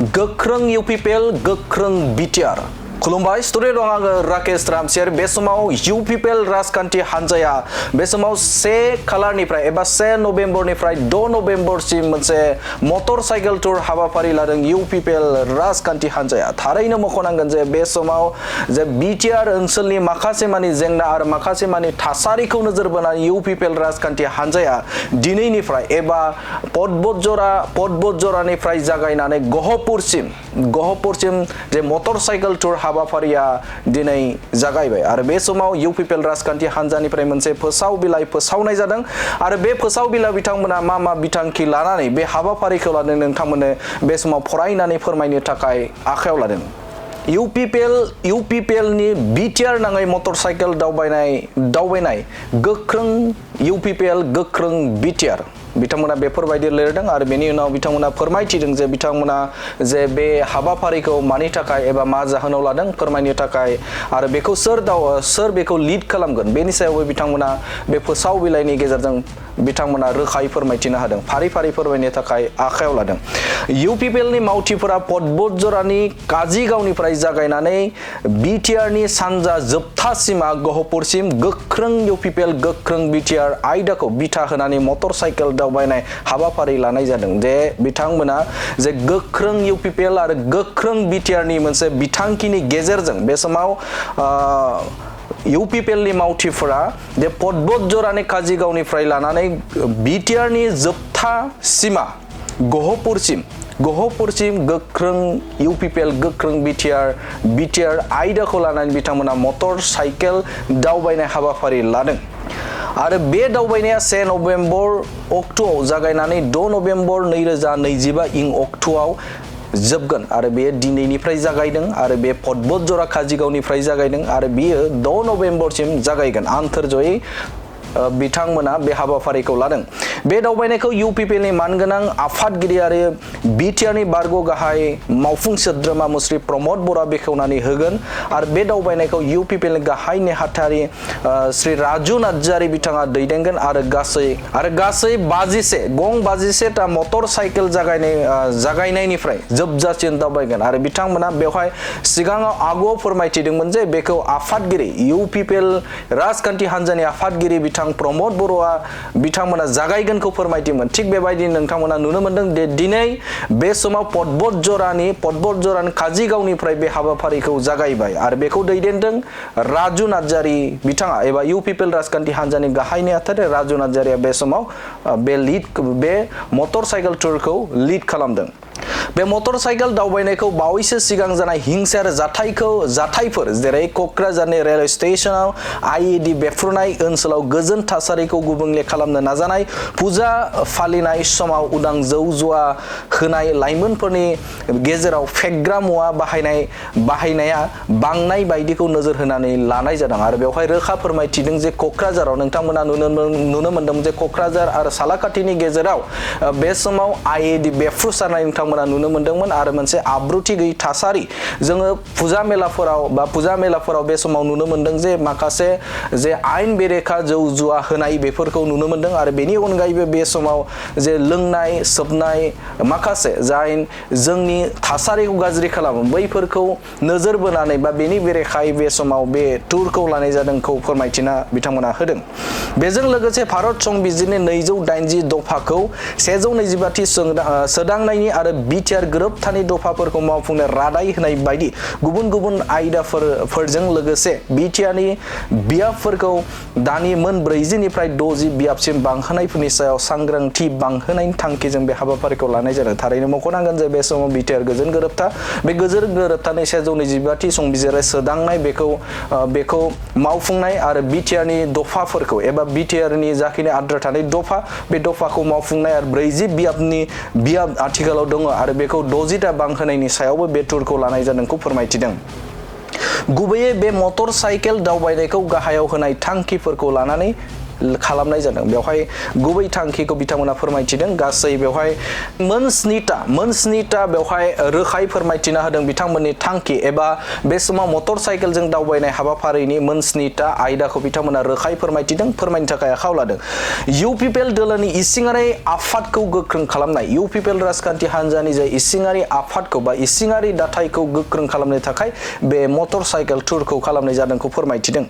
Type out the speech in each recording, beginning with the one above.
गोख्रों इउपिपिएल गोख्रों बिटिआर खुलुमबाय स्टुडिअ दं आङो राकेश रामसियार बे समाव इउपिपिएल राजखान्थि हान्जाया बे समाव 1 खालारनिफ्राय एबा 1 नभेम्बरनिफ्राय 6 नभेम्बरसिम मोनसे मटर साइकेल टुर हाबाफारि लादों इउपिपिएल राजखान्थि हान्जाया थारैनो मख'नांगोन जे बे समाव जे बिटिआर ओनसोलनि माखासे मानि जेंना आरो माखासे मानि थासारिखौ नोजोर बोनानै इउपिपिएल राजखान्थि हान्जाया दिनैनिफ्राय एबा पदबतजरानिफ्राय जागायनानै गहपुरसिम जे मटर साइकेल टुर हाबाफारिया दिनै जागायबाय आरो बे समाव इउपिपिएल राजखान्थि हान्जानिफ्राय मोनसे फोसाव बिलाइ फोसावनाय जादों आरो बे फोसाव बिलाइ बिथांमोना मा बिथांखि लानानै बे हाबाफारिखौ लादों नोंथांमोननो बे समाव फरायनानै फोरमायनो थाखाय आखायाव लादों। इउपिपिएलनि बिटिआर नाङै मटर साइकेल दावबायनाय गोख्रों इउपिपिएल गोख्रों बिटिआर बिथांमोना बेफोरबायदि लिरदों आरो बेनि उनाव बिथांमोना फोरमायथिदों जे बिथांमोना जे बे हाबाफारिखौ मानि थाखाय एबा मा जाहोनाव लादों फोरमायनो थाखाय आरो बेखौ सोर बेखौ लिड खालामगोन बेनि सायावबो बिथांमोना बे फोसाव बिलाइनि गेजेरजों बिथांमोना रोखायै फोरमायथिनो हादों फारि फोरमायनो थाखाय आखायाव लादों। इउपिपिएलनि मावथिफोरा पदबतजरानि काजिगावनिफ्राय जागायनानै बिटिआरनि सानजा जोबथा सिमा गहपुरसिम गोख्रों इउपिपिएल गोख्रों बिटिआर आयदाखौ बिथा होनानै मटर साइकेल दावबायनाय हाबाफारि लानाय जादों जे बिथांमोना जे गोख्रों इउपिपिएल आरो गोख्रों बिटिआरनि मोनसे बिथांखिनि गेजेरजों बे समाव इउपिपिएलनि मावथिफोरा जे पदबतजरानि काजिगावनिफ्राय लानानै बिटिआरनि जोबथा सिमा गहपुरसिम गोख्रों इउपिपिएल गोख्रों बिटिआर आयदाखौ लानानै बिथांमोना मटर साइकेल दावबायनाय हाबाफारि लादों आरो बे दावबायनाया 1 नभेम्बर अक्ट'आव जागायनानै 6 नभेम्बर 2025 इं अक्ट'आव जोबगोन आरो बे दिनैनिफ्राय जागायदों आरो बे पदबतजरा काजिगावनिफ्राय जागायदों आरो बियो 6 नभेम्बरसिम जागायगोन आन्थोरजयै बिथांमोना बे हाबाफारिखौ लादों। बे दावबायनायखौ इउपिपिएलनि मानगोनां आफादगिरि आरो बिटिआरनि बारग' गाहाय मावफुं सोद्रोमा मुस्रि प्रमद बर'आ बेखेवनानै होगोन आरो बे दावबायनायखौ इउपिपिएलनि गाहाय नेहाथारि श्री राजु नार्जारि बिथाङा दैदेनगोन आरो गासै 52 ता मटर साइकेल जागायनायनिफ्राय जोबजासिम दावबायगोन आरो बिथांमोना बेवहाय सिगाङाव आगुआव फोरमायथिदोंमोन जे बेखौ आफादगिरि इउपिपिएल राजखान्थि हान्जानि आफादगिरि प्रमद बर'आ बिथांमोना जागायगोनखौ फोरमायदोंमोन थिग बेबायदि नोंथांमोना नुनो मोनदों दिनै बे समाव पदबतजरानि काजिगावनिफ्राय बे हाबाफारिखौ जागायबाय आरो बेखौ दैदेनदों राजु नार्जारि बिथाङा एबा इउपिपिएल राजखान्थि हान्जानि गाहाय नेहाथारि राजु नार्जारिया बे समाव बे मटर साइकेल टुरखौ लिड खालामदों। बे मटर साइकेल दावबायनायखौ बावैसो सिगां जानाय हिंसायारि जाथायफोर जेरै क'क्राझारनि रेलवे स्टेशनाव आईईडी बेफ्रुनाय ओनसोलाव गोजोन थासारिखौ गुबुंले खालामनो नाजानाय फुजा फालिनाय समाव उदां जौ जुवा होनाय लाइमोनफोरनि गेजेराव फेग्रा मुवा बाहायनाया बांनाय बायदिखौ नोजोर होनानै लानाय जादों आरो बेवहाय रोखा फोरमायथिदों जे क'क्राझाराव नोंथांमोना नुनो मोनदों जे क'क्राझार आरो सालाकाटिनि गेजेराव बे समाव आईईडी बेफ्रुसारनाय नोंथांमोना नुनो मोनदोंमोन आरो मोनसे आब्रुथि गैयै थासारि जोङो फुजा मेलाफोराव बे समाव नुनो मोनदों जे माखासे जे आयेन बेरेखा जौ जुवा होनाय बेफोरखौ नुनो मोनदों आरो बेनि अनगायैबो बे समाव जे लोंनाय सोबनाय माखासे जाय जोंनि थासारिखौ गाज्रि खालामो बैफोरखौ नोजोर बोनानै बा बेनि बेरेखायै बे समाव बे टुरखौ लानाय जादोंखौ फोरमायथिना बिथांमोना होदों। बेजों लोगोसे भारत संबिजिरनि 280 दफाखौ 125 थि सोदांनायनि आरो बिटिआर गोरोबथानि दफाफोरखौ मावफुंनो रादाय होनाय बायदि गुबुन आयदाफोरजों लोगोसे बिटिआरनि बियाबफोरखौ दानि मोन 40 निफ्राय 60 बियाबसिम बांहोनायफोरनि सायाव सांग्रांथि बांहोनायनि थांखिजों बे हाबाफारिखौ लानाय जादों। थारैनो मख'नांगोन जे बे समाव बिटिआर गोजोन गोरोबथा बे गोजोन गोरोबथानि 125 थि संबिजिरा सोदांनाय बेखौ मावफुंनाय आरो बिटिआरनि दफाफोरखौ एबा बिटिआरनि जाखिनि आद्रा थानाय दफा बे दफाखौ मावफुंनाय आरो 40 बियाब आथिखालाव दङ आरो बेखौ 60 ता बांहोनायनि सायावबो बे टुरखौ लानाय जादोंखौ फोरमायथिदों। गुबैयै बे मटर साइकेल दावबायनायखौ गाहायाव होनाय थांखिफोरखौ लानानै खालामनाय जादों बेवहाय गुबै थांखिखौ बिथांमोना फोरमायथिदों गासै बेवहाय मोन स्निटा बेवहाय रोखायै फोरमायथिना होदों बिथांमोननि थांखि एबा बे समाव मटर साइकेलजों दावबायनाय हाबाफारिनि मोन स्निटा आयदाखौ बिथांमोना रोखायै फोरमायथिदों फोरमायनो थाखाय आखायाव लादों UPPL दोलोनि इसिङारि आफादखौ गोख्रों खालामनाय UPPL राजखान्थि हान्जानि जे इसिङारि आफादखौ बा इसिङारि दाथायखौ गोख्रों खालामनो थाखाय बे मटर साइकेल टुरखौ खालामनाय जादोंखौ फोरमायथिदों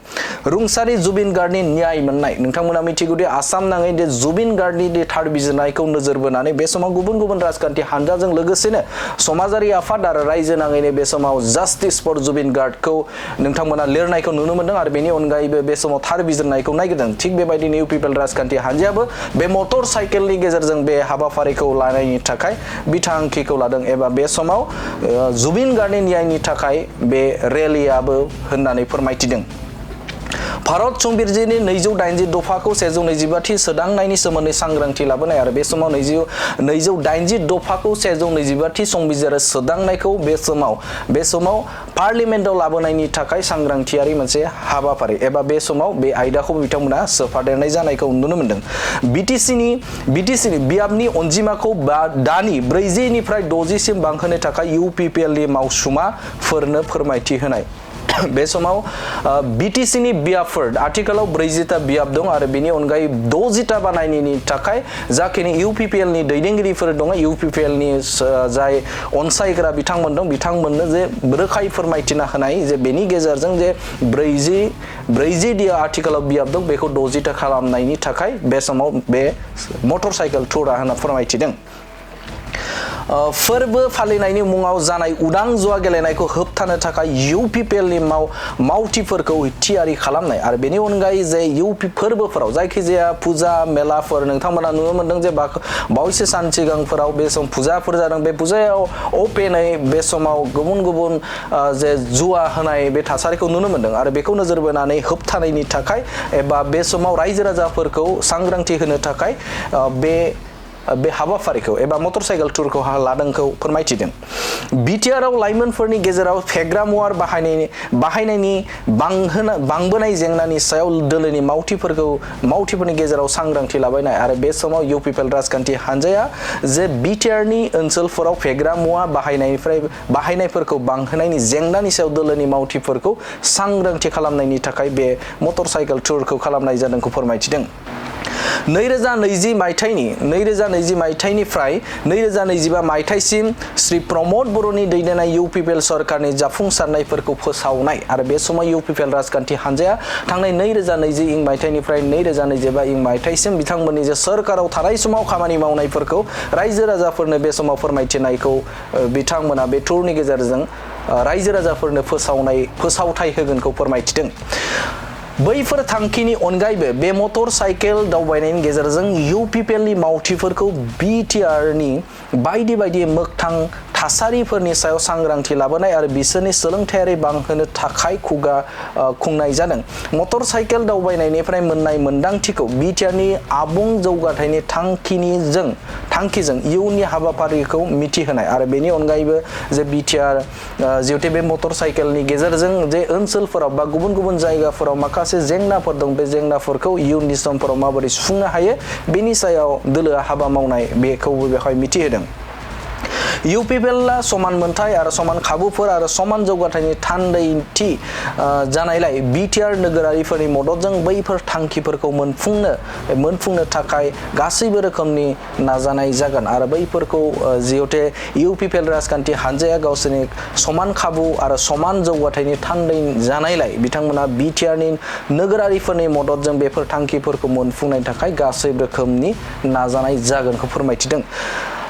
रुंसारि जुबिन गार्डनि न्याय मोननाय नोंथांमोना मिथिगौदि आसाम नाङै दे जुबिन गार्डनि थार बिजिरनायखौ नोजोर बोनानै बे समाव गुबुन गुबुन राजखान्थि हान्जाजों लोगोसेनो समाजारि आफाद आरो रायजो नाङैनो बे समाव जास्टिस फर जुबिन गार्डखौ नोंथांमोना लिरनायखौ नुनो मोनदों आरो बेनि अनगायैबो बे समाव थार बिजिरनायखौ नागिरदों थिग बेबायदिनो UPPL राजखान्थि हान्जायाबो बे मटर साइकेलनि गेजेरजों बे हाबाफारिखौ लानायनि थाखाय बिथांखिखौ लादों एबा बे समाव जुबिन गार्डनि न्यायनि थाखाय बे रेलियाबो होननानै फोरमायथिदों भारत संबिजिरनि 280 दफाखौ 125 थि सोदांनायनि सोमोन्दै सांग्रांथि लाबोनाय आरो बे समाव 280 दफाखौ 125 थि संबिजिर सोदांनायखौ बे समाव पार्लियामेन्टआव लाबोनायनि थाखाय सांग्रांथियारि मोनसे हाबाफारि एबा बे समाव बे आयदाखौ बिथांमोना सोफादेरनाय जानायखौ नुनो मोनदों बिटिसिनि बियाबनि अनजिमाखौ दानि 40 निफ्राय 60 सिम बांहोनो थाखाय UPPL नि मावसुमाफोरनो फोरमायथि होनाय बे समाव बिटिसिनि बियाबफोर आथिखालाव 40टा बियाब दं आरो बेनि अनगायै 60टा बानायनायनि थाखाय जाखिनि UPPL नि दैदेनगिरिफोर दङ UPPL नि जाय अनसायग्रा बिथांमोन दं बिथांमोननो जे रोखायै फोरमायथिना होनाय जे बेनि गेजेरजों जे 40 आथिखालाव बियाब दं बेखौ 60टा खालामनायनि थाखाय बे समाव बे मटर साइकेल टुरा होनना फोरमायथिदों फोरबो फालिनायनि मुङाव जानाय उदां जुवा गेलेनायखौ होबथानो थाखाय UPPL नि मावथिफोरखौ थियारि खालामनाय आरो बेनि अनगायै जे फोरबोफोराव जायखिजाया फुजा मेलाफोर नोंथांमोना नुनो मोनदों जे बावैसो सान सिगांफोराव बे सम फुजाफोर जादों बे फुजायाव अपेनै बे समाव गुबुन जे जुवा होनाय बे थासारिखौ नुनो मोनदों आरो बेखौ नोजोर बोनानै होबथानायनि थाखाय एबा बे समाव रायजो राजाफोरखौ सांग्रांथि होनो थाखाय बे हाबाफारिखौ एबा मटर साइकेल टुरखौ लादोंखौ फोरमायथिदों बिटिआरआव लाइमोनफोरनि गेजेराव फेग्रा मुवा बाहायनायनि बांबोनाय जेंनानि सायाव दोलोनि मावथिफोरनि गेजेराव सांग्रांथि लाबायनाय आरो बे समाव UPPL राजखान्थि हान्जाया जे बिटिआरनि ओनसोलफोराव फेग्रा मुवा बाहायनायफोरखौ बांहोनायनि जेंनानि सायाव दोलोनि मावथिफोरखौ सांग्रांथि खालामनायनि थाखाय बे मटर साइकेल टुरखौ खालामनाय जादोंखौ फोरमायथिदों 2020 मायथाइनिफ्राय 2025 मायथाइसिम श्री प्रमोद बर'नि दैदेननाय UPPL सरकारनि जाफुंसारनायफोरखौ फोसावनाय आरो बे समाव UPPL राजखान्थि हान्जाया थांनाय 2020 मायथाइनिफ्राय 2025 मायथाइसिम बिथांमोननि जे सरकाराव थानाय समाव खामानि मावनायफोरखौ रायजो राजाफोरनो बे समाव फोरमायथिनायखौ बिथांमोना बे टुरनि गेजेरजों रायजो राजाफोरनो फोसावथाय होगोनखौ फोरमायथिदों बैफोर थांखिनि अनगायैबो बे मटर साइकेल दावबायनायनि गेजेरजों UPPL नि मावथिफोरखौ बिटिआरनि बायदि मोगथां थासारिफोरनि सायाव सांग्रांथि लाबोनाय आरो बिसोरनि सोलोंथायारि बांहोनो थाखाय खुंनाय जादों मटर साइकेल दावबायनायनिफ्राय मोननाय मोनदांथिखौ बिटिआरनि आबुं जौगाथायनि थांखिजों इयुननि हाबाफारिखौ मिथिहोनाय आरो बेनि अनगायैबो जे बिटिआर जिहेतु बे मटर साइकेलनि गेजेरजों जे ओनसोलफोराव बा गुबुन जायगाफोराव माखासे जेंनाफोर दं बे जेंनाफोरखौ इयुननि समफोराव माबोरै सुफुंनो हायो बेनि सायाव दोलोआ हाबा मावनाय बेखौबो बेवहाय मिथिहोदों UPPL समान मोनथाय आरो समान खाबुफोर आरो समान जौगाथायनि थान्दैथि जानायलाय बिटिआर नोगोरारिफोरनि मददजों बैफोर थांखिफोरखौ मोनफुंनो थाखाय गासैबो रोखोमनि नाजानाय जागोन आरो बैफोरखौ जिहेतु UPPL राजखान्थि हान्जाया गावसोरनि समान खाबु आरो समान जौगाथायनि थान्दै जानायलाय बिथांमोना बिटिआरनि नोगोरारिफोरनि मददजों बेफोर थांखिफोरखौ मोनफुंनायनि थाखाय गासैबो रोखोमनि नाजानाय जागोनखौ फोरमायथिदों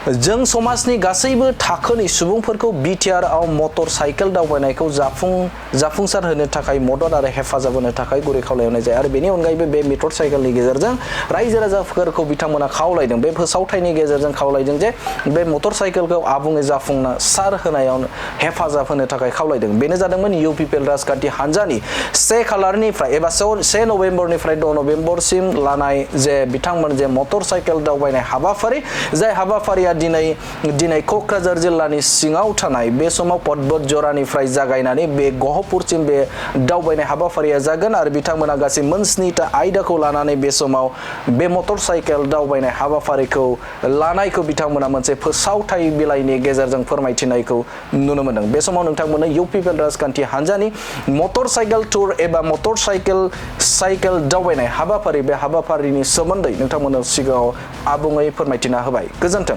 जों समाजनि गासैबो थाखोनि सुबुंफोरखौ बिटिआरआव मटर साइकेल दावबायनायखौ जाफुंसार होनो थाखाय मदद आरो हेफाजाब होनो थाखाय गुरै खावलायनाय जायो आरो बेनि अनगायैबो बे मटर साइकेलनि गेजेरजों रायजो राजाफोरखौ बिथांमोना खावलायदों बे फोसावथायनि गेजेरजों खावलायदों जे बे मटर साइकेलखौ आबुङै जाफुंसार होनायाव हेफाजाब होनो थाखाय खावलायदों बेनो जादोंमोन UPPL राजखान्थि हान्जानि 1 खालारनिफ्राय एबा 1 नभेम्बरनिफ्राय 2 नभेम्बरसिम लानाय जे बिथांमोन जे मटर साइकेल दावबायनाय हाबाफारि जाय हाबाफारिया दिनै क'क्राझार जिल्लानि सिङाव थानाय बे समाव पर्बत जरानिफ्राय जागायनानै बे गहपुरसिम बे दावबायनाय हाबाफारिया जागोन आरो बिथांमोना गासै मोन 7टा आयदाखौ लानानै बे समाव बे मटर साइकेल दावबायनाय हाबाफारिखौ लानायखौ बिथांमोना मोनसे फोसावथाय बिलाइनि गेजेरजों फोरमायथिनायखौ नुनो मोनदों। बे समाव नोंथांमोननो इउपिपिएल राजखान्थि हान्जानि मटर साइकेल टुर एबा मटर साइकेल दावबायनाय हाबाफारि बे हाबाफारिनि सोमोन्दै नोंथांमोननो सिगाङाव आबुङै फोरमायथिना होबाय। गोजोन्थों।